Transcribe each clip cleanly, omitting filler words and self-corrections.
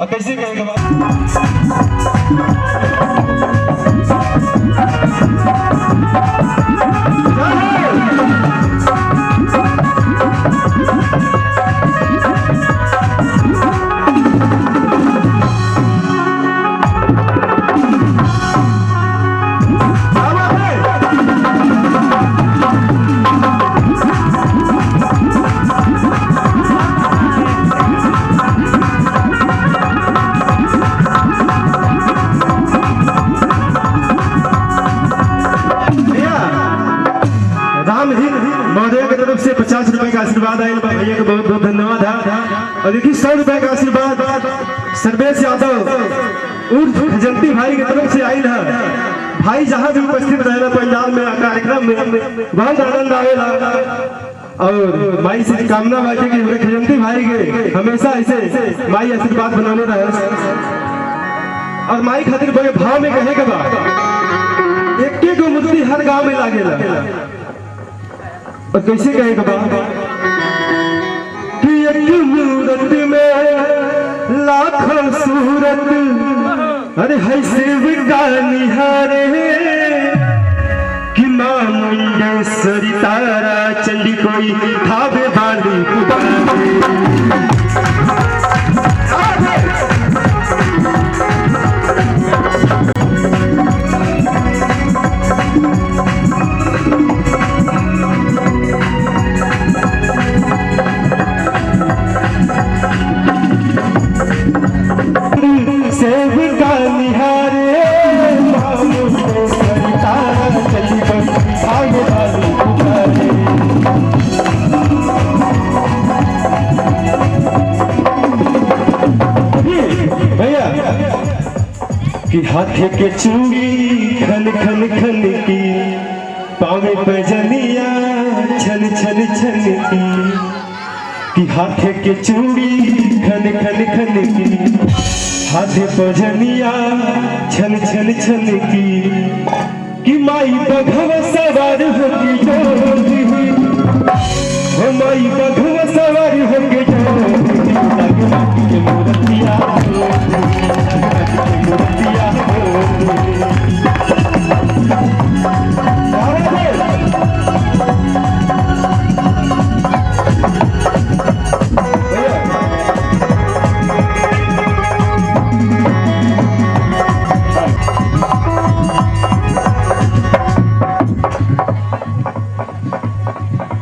और कैसे कहेगा बात महोदय की तरफ से 50 रुपए का आशीर्वाद आयल भैया को बहुत बहुत धन्यवाद है। और देखिए 100 रुपए का आशीर्वाद सर्वेश यादव उर्फ खजंती भाई की तरफ से आयल है। भाई जहाँ भी उपस्थित रहे पंजाब में कार्यक्रम में बहुत आनंद आवेला और माई से कामना बाटे कि खजंती भाई के हमेशा ऐसे माई आशीर्वाद बनाने रहे। और माई खातिर बड़े भाव में कहे के बाद एक मूर्ति हर गाँव में लागेला और कैसे कहेगा बाबा कि एक मूरत में लाखों सूरत अरे है शिव का निहारे कि मां मुंडेश्वरी तारा चंडी कोई थावे वाली पुकारे। कि हाथे के चूड़ी खन खन खन की पावे पैजनिया छन छन छन की कि हाथे के चूड़ी खन खन खन की हाथे पैजनिया छन छन छन की कि माई बघव सवार होगी जोगी हो माई बघव सवार होगी जोगी मूर्तिया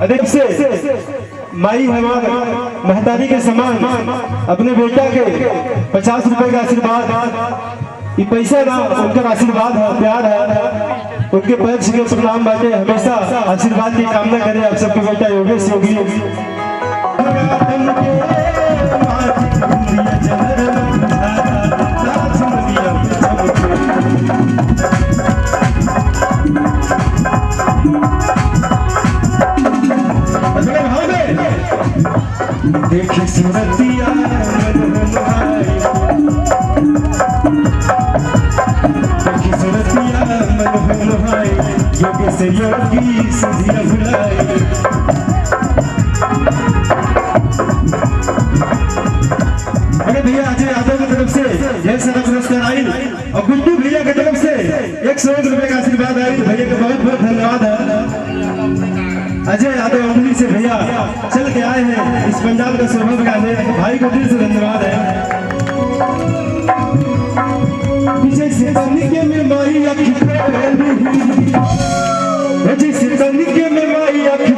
अधिक से माई हमारे महतारी के समान अपने बेटा के 50 रुपए का आशीर्वाद ये पैसा ना उनका आशीर्वाद है प्यार है उनके पैर से प्रणाम बाटे हमेशा आशीर्वाद की कामना करें आप सबके बेटा योगेश योगी देखी सूरतिया देखी सूरतिया मन भाई योगी से योगी सदिया भुलाई। अरे भैया अजय यादव की तरफ से यह सारा पुरस्कार आई और गुड्डू भैया की तरफ से 101 रुपए का आशीर्वाद आई। भैया का बहुत बहुत धन्यवाद है। अजय यादव अंगली से भैया चल के आए हैं इस पंजाब का सौभाग्य गाने भाई को दिल से धन्यवाद है। जैसे तनिके में माई अखी जैसे तनिके में माई अखी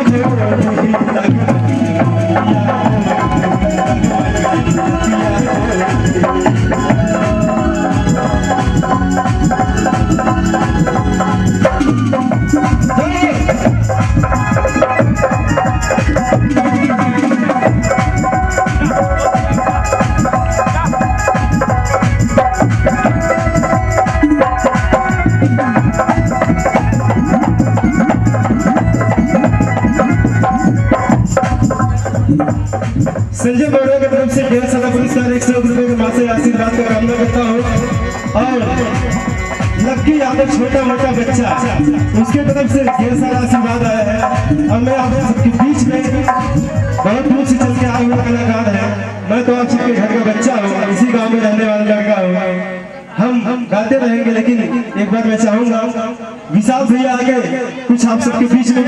संजय बोरा की तरफ से ढेर सारा पुरस्कार 100 रुपए के मासे आशीर्वाद का कामना करता हूँ। और लक्की यादव छोटा मोटा बच्चा उसके तरफ से ढेर सारा आशीर्वाद आया है। और मैं आप सबके बीच में बहुत दूर से चल के आया हुआ कलाकार है। मैं तो आप सबके घर का बच्चा हूँ, इसी गाँव में में रहने वाला लड़का हूँ। हम गाते रहेंगे, लेकिन एक बार मैं चाहूंगा विशाल भैया आगे कुछ आप सबके बीच में